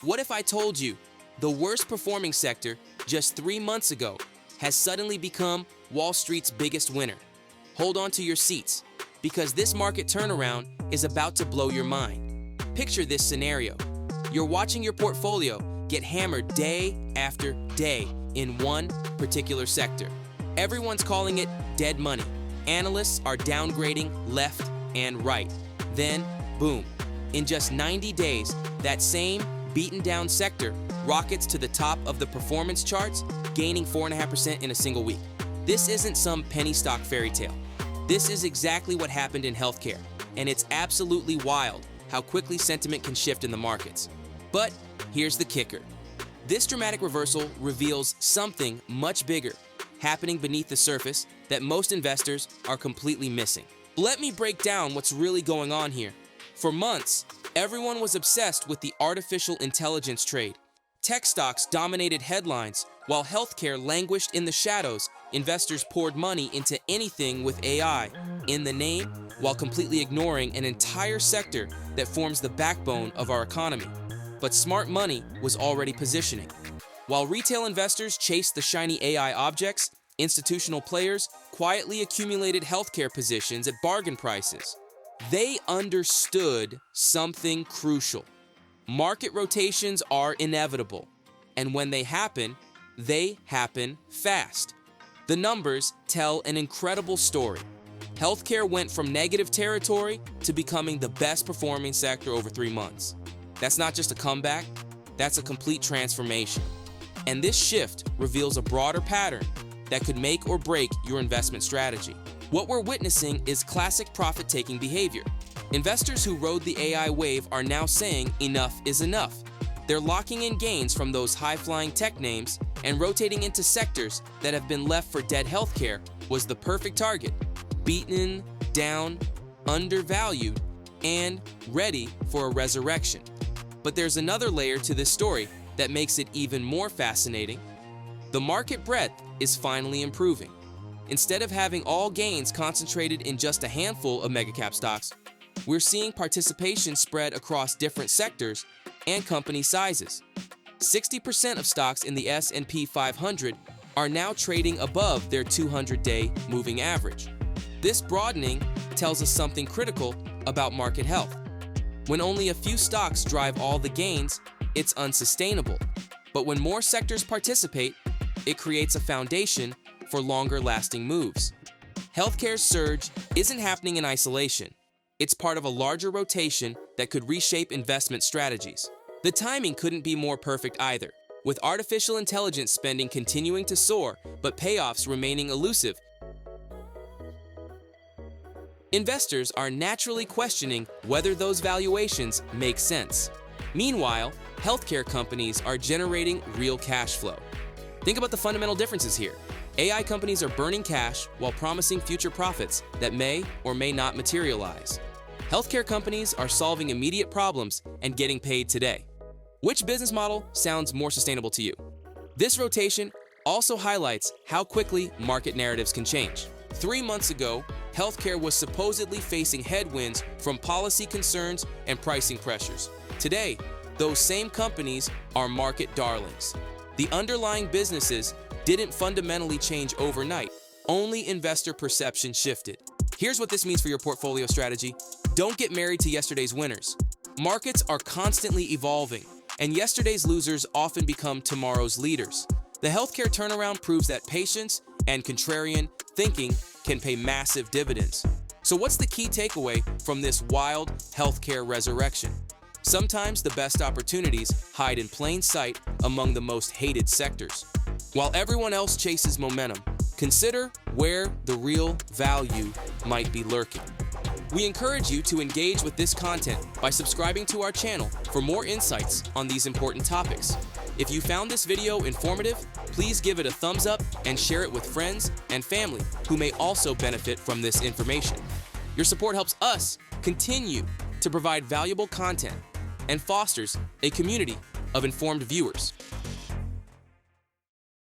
What if I told you the worst performing sector just 3 months ago has suddenly become Wall Street's biggest winner? Hold on to your seats, because this market turnaround is about to blow your mind. Picture this scenario. You're watching your portfolio get hammered day after day in one particular sector. Everyone's calling it dead money. Analysts are downgrading left and right. Then, boom, in just 90 days, that same beaten down sector rockets to the top of the performance charts, gaining 4.5% in a single week. This isn't some penny stock fairy tale. This is exactly what happened in healthcare, and it's absolutely wild how quickly sentiment can shift in the markets. But here's the kicker. This dramatic reversal reveals something much bigger happening beneath the surface that most investors are completely missing. Let me break down what's really going on here. For months, everyone was obsessed with the artificial intelligence trade. Tech stocks dominated headlines, while healthcare languished in the shadows. Investors poured money into anything with AI in the name, while completely ignoring an entire sector that forms the backbone of our economy. But smart money was already positioning. While retail investors chased the shiny AI objects, institutional players quietly accumulated healthcare positions at bargain prices. They understood something crucial. Market rotations are inevitable, and when they happen fast. The numbers tell an incredible story. Healthcare went from negative territory to becoming the best performing sector over 3 months. That's not just a comeback, that's a complete transformation. And this shift reveals a broader pattern that could make or break your investment strategy. What we're witnessing is classic profit-taking behavior. Investors who rode the AI wave are now saying enough is enough. They're locking in gains from those high-flying tech names and rotating into sectors that have been left for dead. Healthcare was the perfect target. Beaten, down, undervalued, and ready for a resurrection. But there's another layer to this story that makes it even more fascinating. The market breadth is finally improving. Instead of having all gains concentrated in just a handful of mega-cap stocks, we're seeing participation spread across different sectors and company sizes. 60% of stocks in the S&P 500 are now trading above their 200-day moving average. This broadening tells us something critical about market health. When only a few stocks drive all the gains, it's unsustainable. But when more sectors participate, it creates a foundation for longer-lasting moves. Healthcare's surge isn't happening in isolation. It's part of a larger rotation that could reshape investment strategies. The timing couldn't be more perfect either. With artificial intelligence spending continuing to soar, but payoffs remaining elusive, investors are naturally questioning whether those valuations make sense. Meanwhile, healthcare companies are generating real cash flow. Think about the fundamental differences here. AI companies are burning cash while promising future profits that may or may not materialize. Healthcare companies are solving immediate problems and getting paid today. Which business model sounds more sustainable to you? This rotation also highlights how quickly market narratives can change. 3 months ago, healthcare was supposedly facing headwinds from policy concerns and pricing pressures. Today, those same companies are market darlings. The underlying businesses didn't fundamentally change overnight, only investor perception shifted. Here's what this means for your portfolio strategy. Don't get married to yesterday's winners. Markets are constantly evolving, and yesterday's losers often become tomorrow's leaders. The healthcare turnaround proves that patience and contrarian thinking can pay massive dividends. So what's the key takeaway from this wild healthcare resurrection? Sometimes the best opportunities hide in plain sight among the most hated sectors. While everyone else chases momentum, consider where the real value might be lurking. We encourage you to engage with this content by subscribing to our channel for more insights on these important topics. If you found this video informative, please give it a thumbs up and share it with friends and family who may also benefit from this information. Your support helps us continue to provide valuable content and fosters a community of informed viewers.